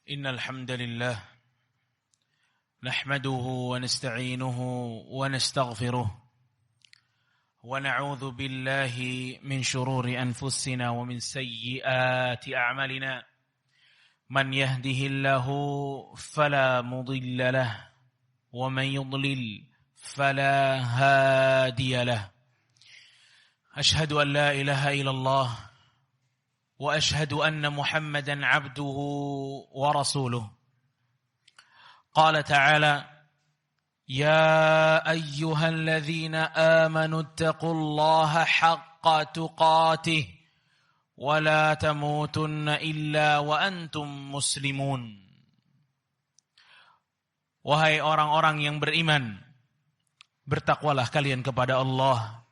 إن الحمد لله نحمده ونستعينه ونستغفره ونعوذ بالله من شرور أنفسنا ومن سيئات أعمالنا من يهده الله فلا مضل له ومن يضلل فلا هادي له أشهد أن لا إله إلا الله وأشهد أن محمدا عبده ورسوله قال تعالى يا أيها الذين آمنوا اتقوا الله حق تقاته ولا تموتن إلا وأنتم مسلمون. Wahai orang-orang yang beriman, bertakwalah kalian kepada Allah.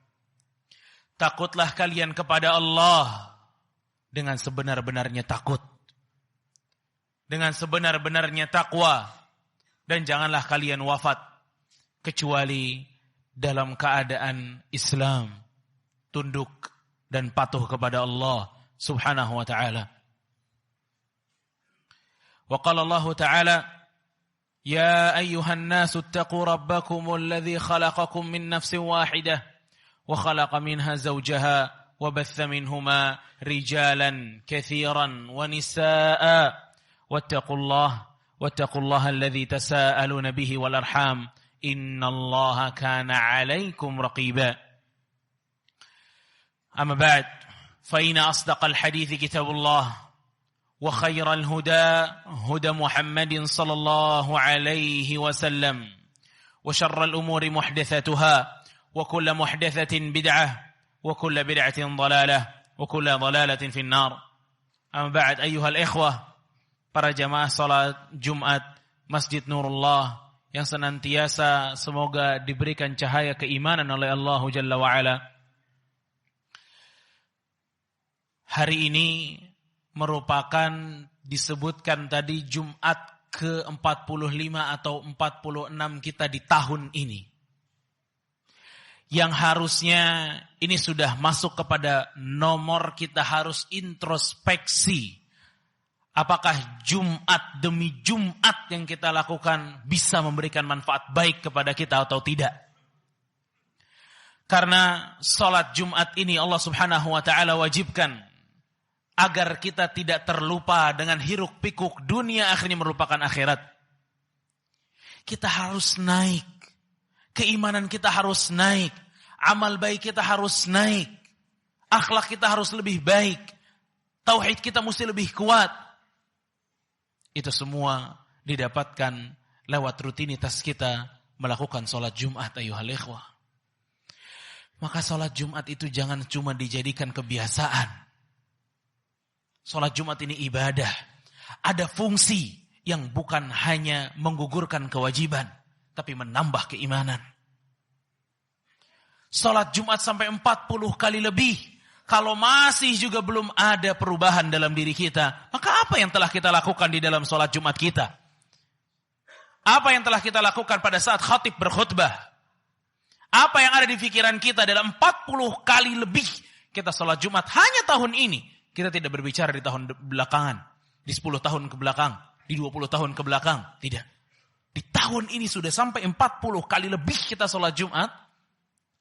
Takutlah kalian kepada Allah dengan sebenar-benarnya takut, dengan sebenar-benarnya takwa, dan janganlah kalian wafat kecuali dalam keadaan Islam, tunduk dan patuh kepada Allah Subhanahu wa ta'ala. Wa qala Allah ta'ala ya ayyuhan nasu ittaqu rabbakumul ladzi khalaqakum min nafsin wahidah wa khalaqa minha zawjaha wa batha minhuma rijalan katsiran wa nisaa wattaqullaha alladzi tasaaluna bihi wal arham innallaha kana 'alaikum raqiba. Amma ba'd fa inna asdaqal hadithi kitabullah wa khairal huda Muhammadin sallallahu alaihi wasallam wa syarral umuri muhdatsatuha wa kullu muhdatsatin bid'ah wa kullu bid'atin dhalalah wa kullu dhalalatin finnar. Amma ba'd ayyuhal ikhwah, para jamaah salat Jumat Masjid Nurullah yang senantiasa semoga diberikan cahaya keimanan oleh Allah Jalla wa Ala. Hari ini merupakan disebutkan tadi Jumat ke-45 atau 46 kita di tahun ini. Yang harusnya ini sudah masuk kepada nomor kita harus introspeksi. Apakah Jumat demi Jumat yang kita lakukan bisa memberikan manfaat baik kepada kita atau tidak? Karena salat Jumat ini Allah Subhanahu wa ta'ala wajibkan agar kita tidak terlupa dengan hiruk pikuk dunia akhirnya merupakan akhirat. Kita harus naik. Keimanan kita harus naik. Amal baik kita harus naik. Akhlak kita harus lebih baik. Tauhid kita mesti lebih kuat. Itu semua didapatkan lewat rutinitas kita melakukan sholat Jumat ayyuhal ikhwah. Maka sholat Jumat itu jangan cuma dijadikan kebiasaan. Sholat Jumat ini ibadah. Ada fungsi yang bukan hanya menggugurkan kewajiban, tapi menambah keimanan. Sholat Jumat sampai 40 kali lebih. Kalau masih juga belum ada perubahan dalam diri kita, maka apa yang telah kita lakukan di dalam sholat Jumat kita? Apa yang telah kita lakukan pada saat khatib berkhutbah? Apa yang ada di pikiran kita dalam 40 kali lebih kita sholat Jumat hanya tahun ini? Kita tidak berbicara di tahun belakangan, di 10 tahun ke belakang, di 20 tahun ke belakang. Tidak. Di tahun ini sudah sampai 40 kali lebih kita sholat Jumat.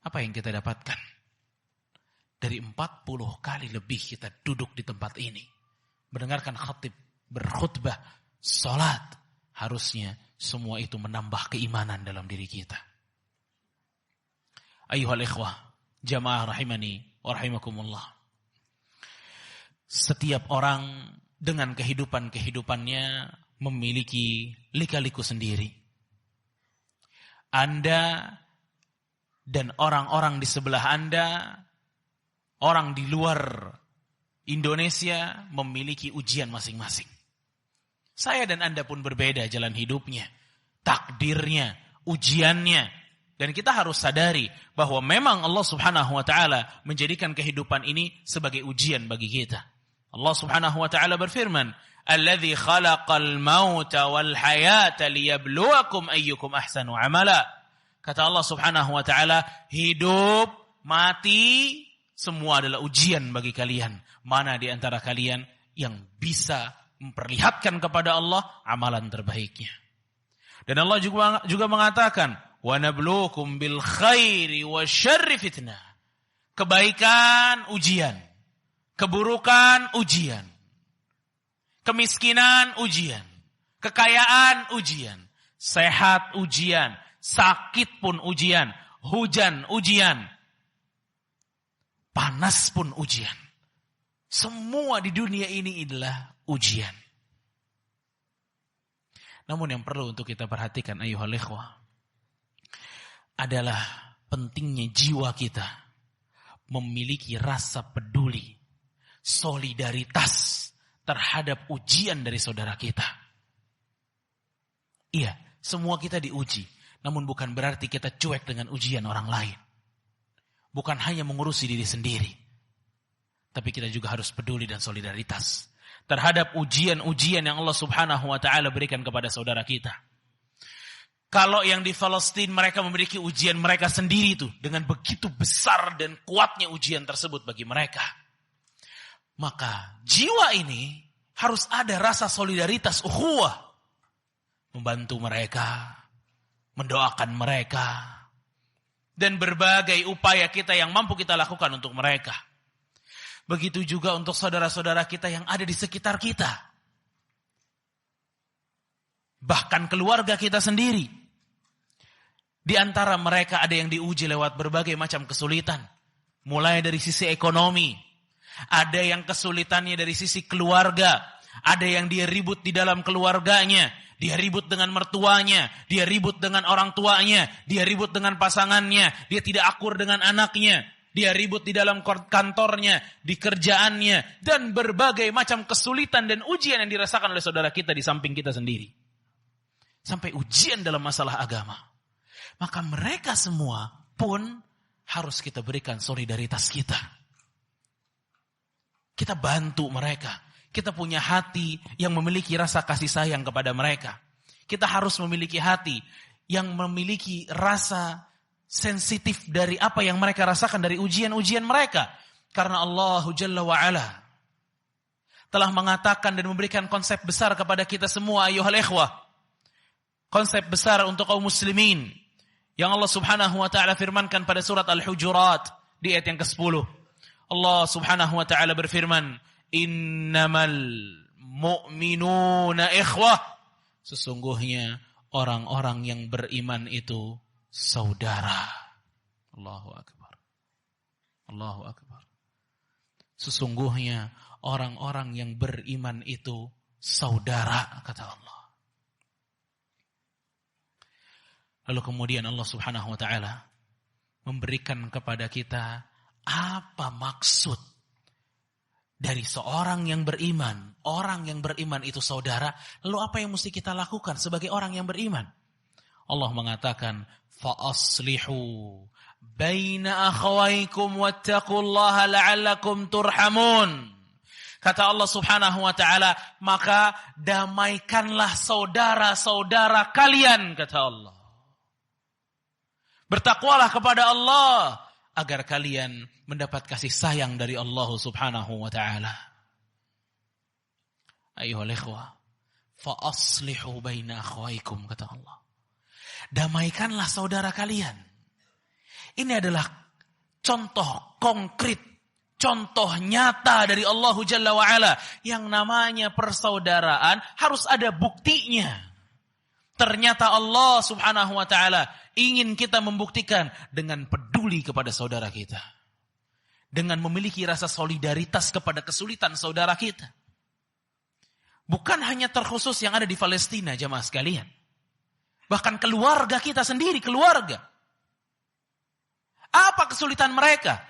Apa yang kita dapatkan? Dari 40 kali lebih kita duduk di tempat ini. Mendengarkan khatib, berkhutbah, sholat. Harusnya semua itu menambah keimanan dalam diri kita. Ayyuhal ikhwah, jamaah rahimani wa rahimakumullah. Setiap orang dengan kehidupan-kehidupannya memiliki lika-liku sendiri. Anda dan orang-orang di sebelah Anda, orang di luar Indonesia memiliki ujian masing-masing. Saya dan Anda pun berbeda jalan hidupnya, takdirnya, ujiannya. Dan kita harus sadari bahwa memang Allah Subhanahu wa ta'ala menjadikan kehidupan ini sebagai ujian bagi kita. Allah Subhanahu wa ta'ala berfirman, "Alladzi khalaqal mauta wal hayata liyabluwakum ayyukum ahsanu amala." Kata Allah Subhanahu wa ta'ala, hidup, mati, semua adalah ujian bagi kalian. Mana di antara kalian yang bisa memperlihatkan kepada Allah amalan terbaiknya. Dan Allah juga mengatakan, wa nabluukum bil khairi wasyarri fitnah. Kebaikan ujian, keburukan ujian, kemiskinan ujian, kekayaan ujian, sehat ujian, sakit pun ujian, hujan ujian, panas pun ujian. Semua di dunia ini adalah ujian. Namun yang perlu untuk kita perhatikan ayyuhal ikhwah adalah pentingnya jiwa kita memiliki rasa peduli, solidaritas terhadap ujian dari saudara kita. Iya, semua kita diuji, namun bukan berarti kita cuek dengan ujian orang lain. Bukan hanya mengurusi diri sendiri, tapi kita juga harus peduli dan solidaritas terhadap ujian-ujian yang Allah Subhanahu wa taala berikan kepada saudara kita. Kalau yang di Palestina mereka memiliki ujian mereka sendiri itu dengan begitu besar dan kuatnya ujian tersebut bagi mereka. Maka jiwa ini harus ada rasa solidaritas ukhuwah. Membantu mereka, mendoakan mereka, dan berbagai upaya kita yang mampu kita lakukan untuk mereka. Begitu juga untuk saudara-saudara kita yang ada di sekitar kita. Bahkan keluarga kita sendiri. Di antara mereka ada yang diuji lewat berbagai macam kesulitan. Mulai dari sisi ekonomi. Ada yang kesulitannya dari sisi keluarga. Ada yang dia ribut di dalam keluarganya. Dia ribut dengan mertuanya. Dia ribut dengan orang tuanya. Dia ribut dengan pasangannya. Dia tidak akur dengan anaknya. Dia ribut di dalam kantornya, di kerjaannya. Dan berbagai macam kesulitan dan ujian yang dirasakan oleh saudara kita di samping kita sendiri. Sampai ujian dalam masalah agama. Maka mereka semua pun harus kita berikan solidaritas kita. Kita bantu mereka. Kita punya hati yang memiliki rasa kasih sayang kepada mereka. Kita harus memiliki hati yang memiliki rasa sensitif dari apa yang mereka rasakan dari ujian-ujian mereka. Karena Allah Jalla wa'ala telah mengatakan dan memberikan konsep besar kepada kita semua ayyuhal ikhwah. Konsep besar untuk kaum muslimin. Yang Allah Subhanahu wa taala firmankan pada surat Al-Hujurat di ayat yang ke-10. Allah Subhanahu wa taala berfirman, "Innamal mu'minuna ikhwah." Sesungguhnya orang-orang yang beriman itu saudara. Allahu akbar. Allahu akbar. Sesungguhnya orang-orang yang beriman itu saudara, kata Allah. Lalu kemudian Allah Subhanahu wa taala memberikan kepada kita apa maksud dari seorang yang beriman. Orang yang beriman itu saudara. Lalu apa yang mesti kita lakukan sebagai orang yang beriman? Allah mengatakan, "Fa'aslihu baina akhawaykum wattaqullaha la'allakum turhamun." Kata Allah Subhanahu wa taala, maka damaikanlah saudara-saudara kalian, kata Allah. Bertakwalah kepada Allah agar kalian mendapat kasih sayang dari Allah Subhanahu wa taala. Ayyuhal ikhwah, fa aslihu baina akhwaikum, kata Allah. Damaikanlah saudara kalian. Ini adalah contoh konkret, contoh nyata dari Allah Jalla wa Ala. Yang namanya persaudaraan harus ada buktinya. Ternyata Allah Subhanahu wa taala ingin kita membuktikan dengan peduli kepada saudara kita. Dengan memiliki rasa solidaritas kepada kesulitan saudara kita. Bukan hanya terkhusus yang ada di Palestina, jamaah sekalian. Bahkan keluarga kita sendiri, keluarga. Apa kesulitan mereka?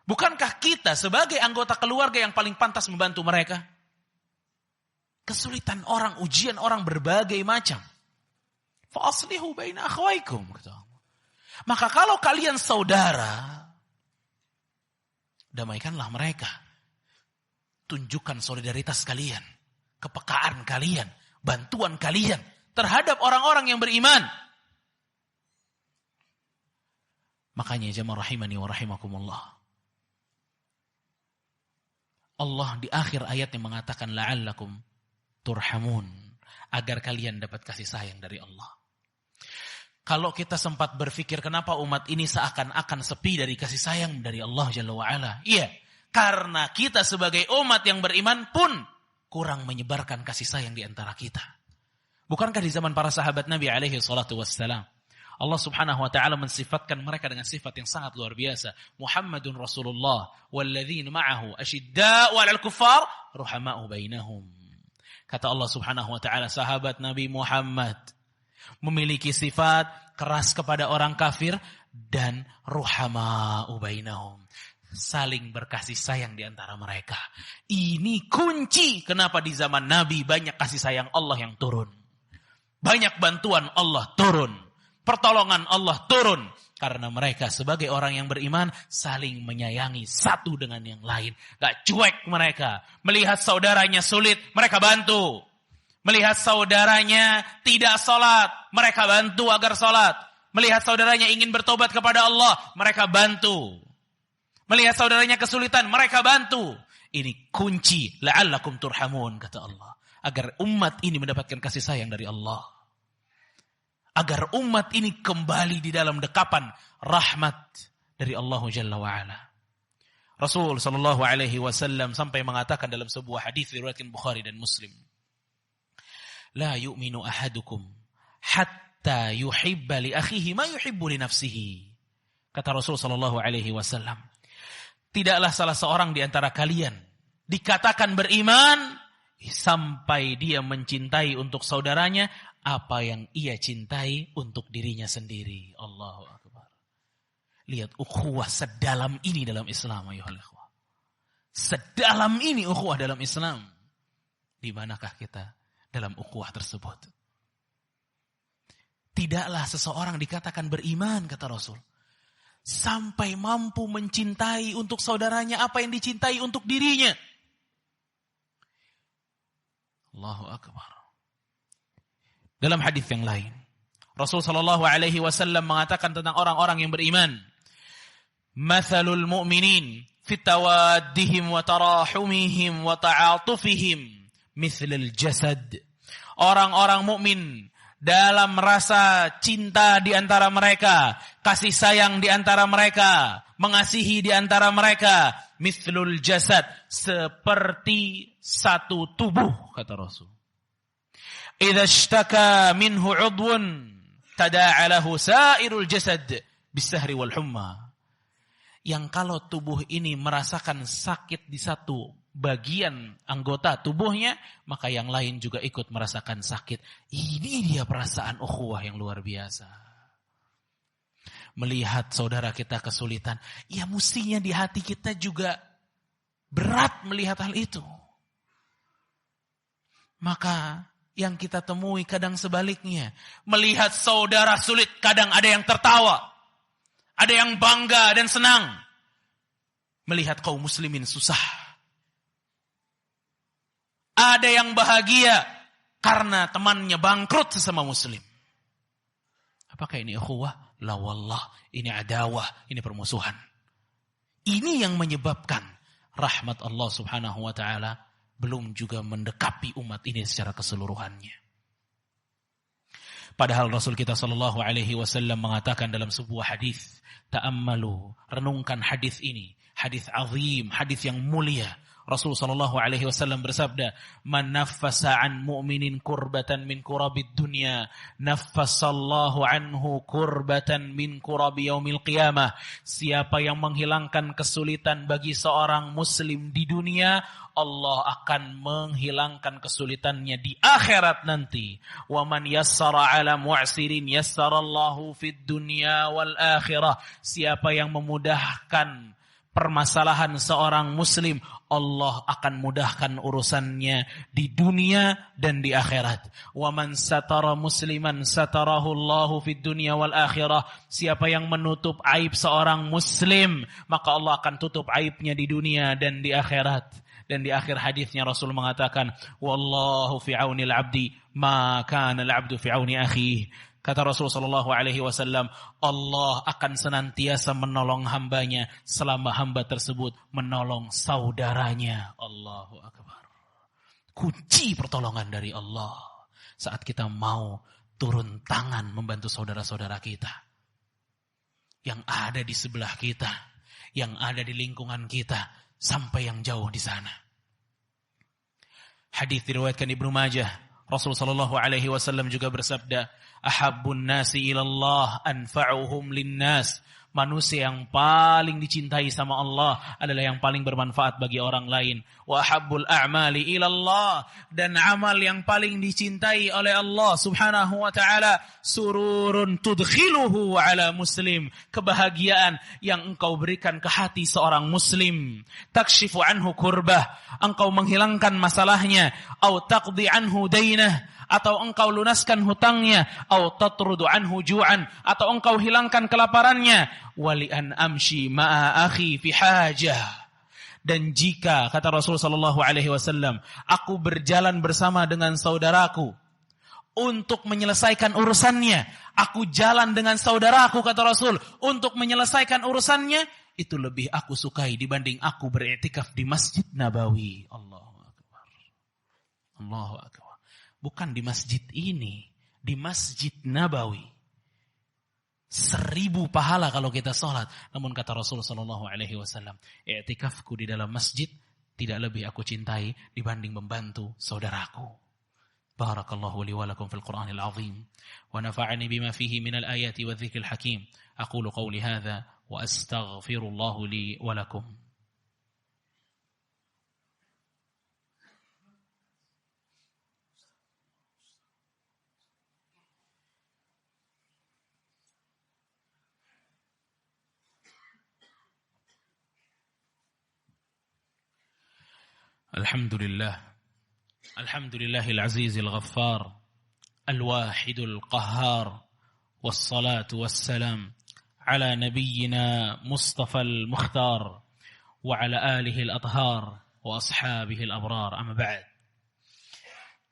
Bukankah kita sebagai anggota keluarga yang paling pantas membantu mereka? Kesulitan orang, ujian orang berbagai macam. Fa'aslihu baina akhwaikum. Maka kalau kalian saudara, damaikanlah mereka. Tunjukkan solidaritas kalian, kepekaan kalian, bantuan kalian terhadap orang-orang yang beriman. Makanya jamaah rahimani wa rahimakumullah. Allah di akhir ayatnya mengatakan la'allakum turhamun, agar kalian dapat kasih sayang dari Allah. Kalau kita sempat berpikir kenapa umat ini seakan-akan sepi dari kasih sayang dari Allah Jalla wa'ala. Iya, karena kita sebagai umat yang beriman pun kurang menyebarkan kasih sayang di antara kita. Bukankah di zaman para sahabat Nabi alaihi salatu wassalam, Allah subhanahu wa ta'ala mensifatkan mereka dengan sifat yang sangat luar biasa. Muhammadun Rasulullah walladzina ma'ahu asyidda'u 'alal kuffar ruhama'u bainahum. Kata Allah subhanahu wa ta'ala, sahabat Nabi Muhammad memiliki sifat keras kepada orang kafir dan ruhama'u bainahum, saling berkasih sayang di antara mereka. Ini kunci kenapa di zaman Nabi banyak kasih sayang Allah yang turun. Banyak bantuan Allah turun. Pertolongan Allah turun. Karena mereka sebagai orang yang beriman saling menyayangi satu dengan yang lain. Gak cuek mereka. Melihat saudaranya sulit, mereka bantu. Melihat saudaranya tidak sholat, mereka bantu agar sholat. Melihat saudaranya ingin bertobat kepada Allah, mereka bantu. Melihat saudaranya kesulitan, mereka bantu. Ini kunci, la'allakum turhamun, kata Allah. Agar umat ini mendapatkan kasih sayang dari Allah. Agar umat ini kembali di dalam dekapan rahmat dari Allah Jalla wa'ala. Rasul sallallahu alaihi wasallam sampai mengatakan dalam sebuah hadis riwayat Bukhari dan Muslim, la yu'minu ahadukum hatta yuhibba li akhihi ma yuhibbu li nafsihi. Kata Rasul sallallahu alaihi wasallam, tidaklah salah seorang di antara kalian dikatakan beriman sampai dia mencintai untuk saudaranya apa yang ia cintai untuk dirinya sendiri. Allahu akbar. Lihat ukhuwah sedalam ini dalam Islam, ayuhal ikhwah. Sedalam ini ukhuwah dalam Islam. Di manakah kita dalam ukhuwah tersebut? Tidaklah seseorang dikatakan beriman, kata Rasul, sampai mampu mencintai untuk saudaranya apa yang dicintai untuk dirinya. Allahu akbar. Dalam hadis yang lain, Rasul sallallahu alaihi wasallam mengatakan tentang orang-orang yang beriman, "Matsalul mu'minin fi tawaddihim wa tarahumihim wa ta'atufihim mithlul jasad." Orang-orang mukmin dalam rasa cinta di antara mereka, kasih sayang di antara mereka, mengasihi di antara mereka, mithlul jasad, seperti satu tubuh, kata Rasul. Idza ishtaka minhu 'udwun tada'a lahu sa'irul jasad bis-sahri wal humma. Yang kalau tubuh ini merasakan sakit di satu bagian anggota tubuhnya, maka yang lain juga ikut merasakan sakit. Ini dia perasaan ukhuwah yang luar biasa. Melihat saudara kita kesulitan, ya mestinya di hati kita juga berat melihat hal itu. Maka yang kita temui kadang sebaliknya. Melihat saudara sulit, kadang ada yang tertawa. Ada yang bangga dan senang. Melihat kaum muslimin susah. Ada yang bahagia karena temannya bangkrut sesama muslim. Apakah ini ukhuwah? La wallah, ini adawah, ini permusuhan. Ini yang menyebabkan rahmat Allah subhanahu wa ta'ala belum juga mendekapi umat ini secara keseluruhannya. Padahal Rasul kita sallallahu alaihi wasallam mengatakan dalam sebuah hadis, ta'ammalu, renungkan hadis ini, hadis azim, hadis yang mulia. Rasul sallallahu alaihi wasallam bersabda, "Man naffasa 'an mu'minin kurbatan min kurabid dunya, naffasallahu anhu kurbatan min kurabi yaumil qiyamah." Siapa yang menghilangkan kesulitan bagi seorang muslim di dunia, Allah akan menghilangkan kesulitannya di akhirat nanti. Wa man yassara 'ala mu'sirin yassarallahu fid dunya wal akhirah. Siapa yang memudahkan permasalahan seorang muslim, Allah akan mudahkan urusannya di dunia dan di akhirat. Wa man satara musliman satarahu Allahu fid dunya wal akhirah. Siapa yang menutup aib seorang muslim, maka Allah akan tutup aibnya di dunia dan di akhirat. Dan di akhir hadisnya Rasul mengatakan, wallahu fi aunil abdi ma kana al abdu fi auni akhihi. Kata Rasulullah SAW, Allah akan senantiasa menolong hambanya selama hamba tersebut menolong saudaranya. Allahu Akbar. Kunci pertolongan dari Allah saat kita mau turun tangan membantu saudara-saudara kita yang ada di sebelah kita, yang ada di lingkungan kita, sampai yang jauh di sana. Hadis diriwayatkan Ibnu Majah, Rasulullah SAW juga bersabda, ahabbun nasi ilallah anfa'uhum linnas. Manusia yang paling dicintai sama Allah adalah yang paling bermanfaat bagi orang lain. Wa ahabbul a'mali ilallah, dan amal yang paling dicintai oleh Allah Subhanahu wa taala sururun tudkhiluhu ala muslim, kebahagiaan yang engkau berikan ke hati seorang muslim. Takshifu anhu kurbah, engkau menghilangkan masalahnya, au taqdi anhu dainah, atau engkau lunaskan hutangnya, atau tatrudu anhu ju'an, atau engkau hilangkan kelaparannya, wali an amshi ma'a akhi fi hajah. Dan jika, kata Rasulullah SAW, aku berjalan bersama dengan saudaraku untuk menyelesaikan urusannya, aku jalan dengan saudaraku, kata Rasul, untuk menyelesaikan urusannya, itu lebih aku sukai dibanding aku beriktikaf di Masjid Nabawi. Allahu Akbar. Allahu Akbar. Bukan di masjid ini, di Masjid Nabawi. 1000 pahala kalau kita sholat. Namun kata Rasulullah SAW, i'tikafku di dalam masjid tidak lebih aku cintai dibanding membantu saudaraku. Barakallahu li wa lakum fil Qur'anil azim. Wa nafa'ani bima fihi minal ayati wa dhikril hakim. Aqulu qawli hadha wa astaghfirullahu li wa lakum. Alhamdulillahil azizil ghaffar, al-wahidul qahhar, wassalatu wassalam ala nabiyyina Mustafal Mukhtar wa ala alihi al-athhar wa ashabihi al-abrar. Amma ba'd.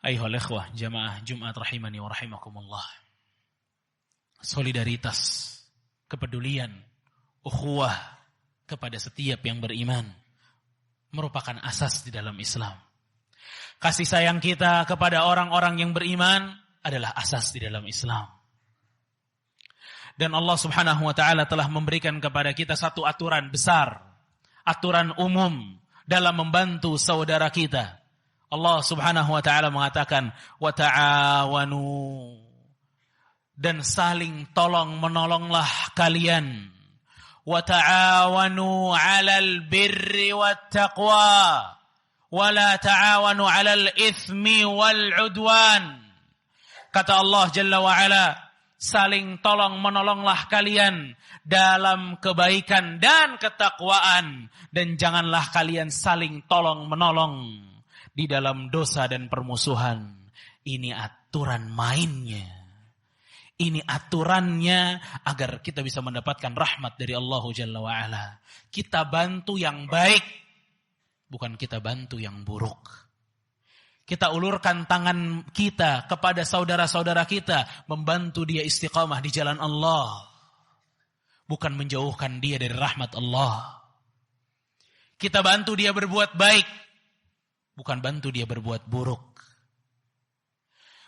Ayuhal ikhwah, jamaah Jumat rahimani wa rahimakumullah. Solidaritas, kepedulian, ukhuwah kepada setiap yang beriman merupakan asas di dalam Islam. Kasih sayang kita kepada orang-orang yang beriman adalah asas di dalam Islam. Dan Allah Subhanahu wa taala telah memberikan kepada kita satu aturan besar, aturan umum dalam membantu saudara kita. Allah Subhanahu wa taala mengatakan, "Wa ta'awanu." Dan saling tolong menolonglah kalian. Wa ta'awanu 'alal birri wat taqwa wa la ta'awanu 'alal itsmi wal 'udwan. Kata Allah Jalla wa Ala, saling tolong menolonglah kalian dalam kebaikan dan ketakwaan, dan janganlah kalian saling tolong menolong di dalam dosa dan permusuhan. Ini aturan mainnya. Ini aturannya agar kita bisa mendapatkan rahmat dari Allah Jalla wa'ala. Kita bantu yang baik, bukan kita bantu yang buruk. Kita ulurkan tangan kita kepada saudara-saudara kita, membantu dia istiqamah di jalan Allah, bukan menjauhkan dia dari rahmat Allah. Kita bantu dia berbuat baik, bukan bantu dia berbuat buruk.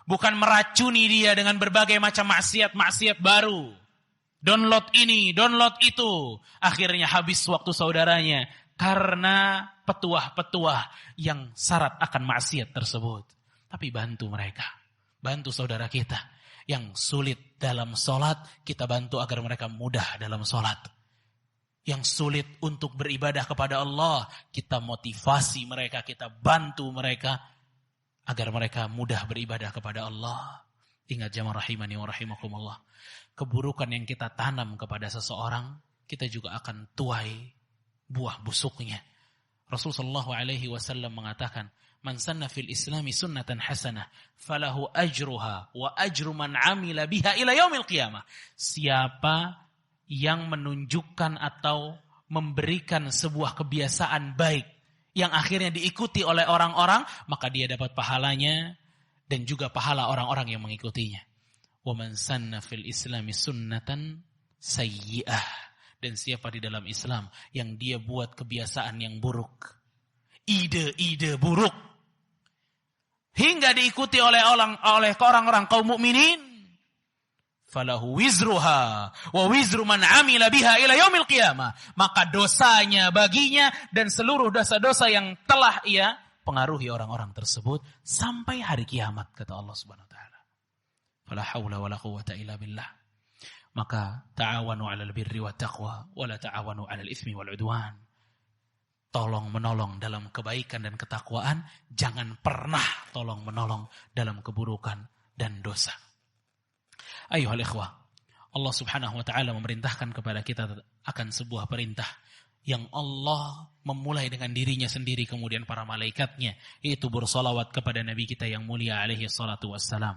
Bukan meracuni dia dengan berbagai macam maksiat-maksiat baru. Download ini, download itu. Akhirnya habis waktu saudaranya karena petuah-petuah yang syarat akan maksiat tersebut. Tapi bantu mereka. Bantu saudara kita yang sulit dalam sholat, kita bantu agar mereka mudah dalam sholat. Yang sulit untuk beribadah kepada Allah, kita motivasi mereka, kita bantu mereka agar mereka mudah beribadah kepada Allah. Ingat jamaah rahimani wa rahimakumullah. Keburukan yang kita tanam kepada seseorang, kita juga akan tuai buah busuknya. Rasulullah SAW mengatakan, "Man sanna fil islami sunnatan hasanah, falahu ajruha wa ajru man amila biha ila yaumil qiyamah." Siapa yang menunjukkan atau memberikan sebuah kebiasaan baik yang akhirnya diikuti oleh orang-orang, maka dia dapat pahalanya dan juga pahala orang-orang yang mengikutinya. Wa man sanna fil islami sunnatan sayyi'ah. Dan siapa di dalam Islam yang dia buat kebiasaan yang buruk, ide-ide buruk, hingga diikuti oleh orang-orang kaum mukminin, falahu wizruha wa wizru man amila biha ila yaumil qiyamah. Maka dosanya baginya dan seluruh dosa-dosa yang telah ia pengaruhi orang-orang tersebut sampai hari kiamat, kata Allah Subhanahu wa taala. Fala haula wala quwwata illa billah. Maka ta'awanu 'alal birri wat taqwa wa la ta'awanu 'alal itsmi wal 'udwan. Tolong menolong dalam kebaikan dan ketakwaan, jangan pernah tolong menolong dalam keburukan dan dosa. Ayuhal ikhwah, Allah Subhanahu wa taala memerintahkan kepada kita akan sebuah perintah yang Allah memulai dengan dirinya sendiri, kemudian para malaikatnya, yaitu bersalawat kepada Nabi kita yang mulia alaihi salatu wassalam.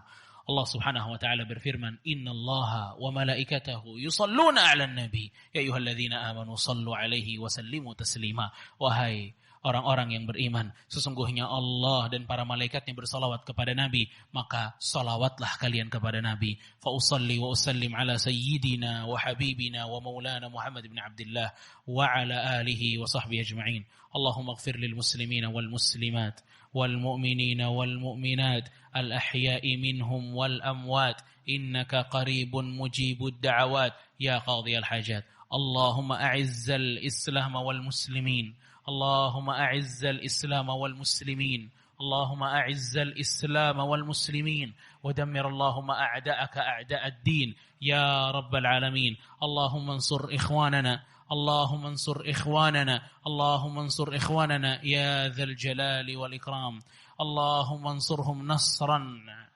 Allah Subhanahu wa taala berfirman, "Innallaha wa malaikatahu yusalluna 'alan nabi, ya ayyuhalladzina amanu sallu 'alaihi wa sallimu taslima." Wahai orang-orang yang beriman, sesungguhnya Allah dan para malaikatnya bersalawat kepada Nabi, maka salawatlah kalian kepada Nabi. Fa usalli wa usallim ala sayyidina wa habibina wa maulana Muhammad ibn Abdullah wa ala alihi wa sahbihi ajma'in. Allahumma ighfir lil muslimina wal muslimat wal mu'minina wal mu'minat al ahya'i minhum wal amwat innaka qaribun mujibud da'awat ya qadhiyal hajat. Allahumma a'izzal islam wal muslimin. اللهم أعز الإسلام والمسلمين اللهم أعز الإسلام والمسلمين ودمر اللهم أعداءك أعداء الدين يا رب العالمين. اللهم انصر إخواننا اللهم انصر إخواننا اللهم انصر إخواننا يا ذا الجلال والإكرام. اللهم انصرهم نصرا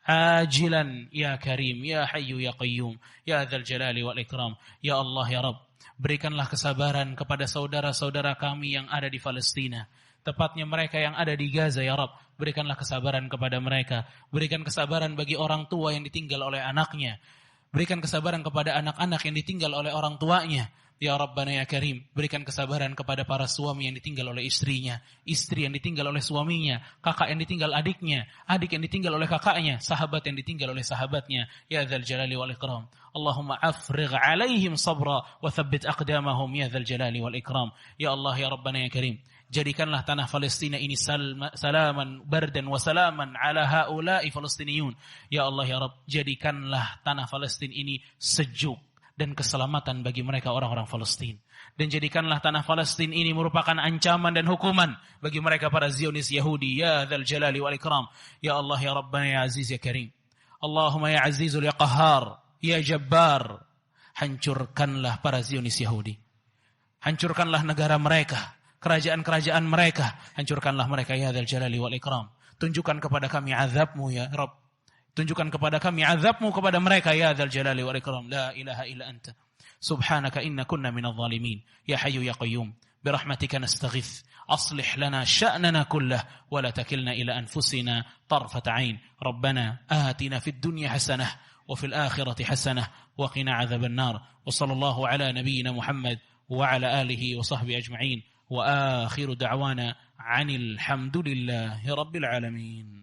عاجلا يا كريم يا حي يا قيوم يا ذا الجلال والإكرام. يا الله يا رب, berikanlah kesabaran kepada saudara-saudara kami yang ada di Palestina, tepatnya mereka yang ada di Gaza ya Rabb. Berikanlah kesabaran kepada mereka. Berikan kesabaran bagi orang tua yang ditinggal oleh anaknya. Berikan kesabaran kepada anak-anak yang ditinggal oleh orang tuanya. Ya Rabbana ya Karim, berikan kesabaran kepada para suami yang ditinggal oleh istrinya, istri yang ditinggal oleh suaminya, kakak yang ditinggal adiknya, adik yang ditinggal oleh kakaknya, sahabat yang ditinggal oleh sahabatnya. Ya Dzal Jalali wal Ikram. Allahumma afrigh alaihim sabra wa thabbit aqdamahum ya Dzal Jalali wal Ikram. Ya Allah ya Rabbana ya Karim, jadikanlah tanah Palestina ini salaman bardan wa salaman ala haula'i Falestiniyun. Ya Allah ya Rabb, jadikanlah tanah Palestina ini sejuk dan keselamatan bagi mereka orang-orang Palestina. Dan jadikanlah tanah Palestina ini merupakan ancaman dan hukuman bagi mereka para Zionis Yahudi. Ya Dzal Jalali wal Ikram. Ya Allah ya Rabbana ya Aziz ya Karim. Allahumma ya Azizul ya Qahhar ya Jabbar. Hancurkanlah para Zionis Yahudi. Hancurkanlah negara mereka, kerajaan-kerajaan mereka. Hancurkanlah mereka ya Dzal Jalali wal Ikram. Tunjukkan kepada kami azab-Mu ya Rabb. Tunjukkan kepada kami azab-Mu kepada mereka ya Dzal Jalali wal Ikram. La ilaha illa anta subhanaka inna kunna minadh dhalimin. Ya Hayyu ya Qayyum, birahmatika nastaghith. Aslih lana sya'nana kullah wa la takilna ila anfusina tarfata 'ain. Rabbana atina fid dunya hasanah wa fil akhirati hasanah wa qina 'adzaban nar. Wa sallallahu ala nabiyyina Muhammad wa ala alihi wa sahbihi ajma'in. Wa akhiru da'wana 'anil hamdulillahi rabbil alamin.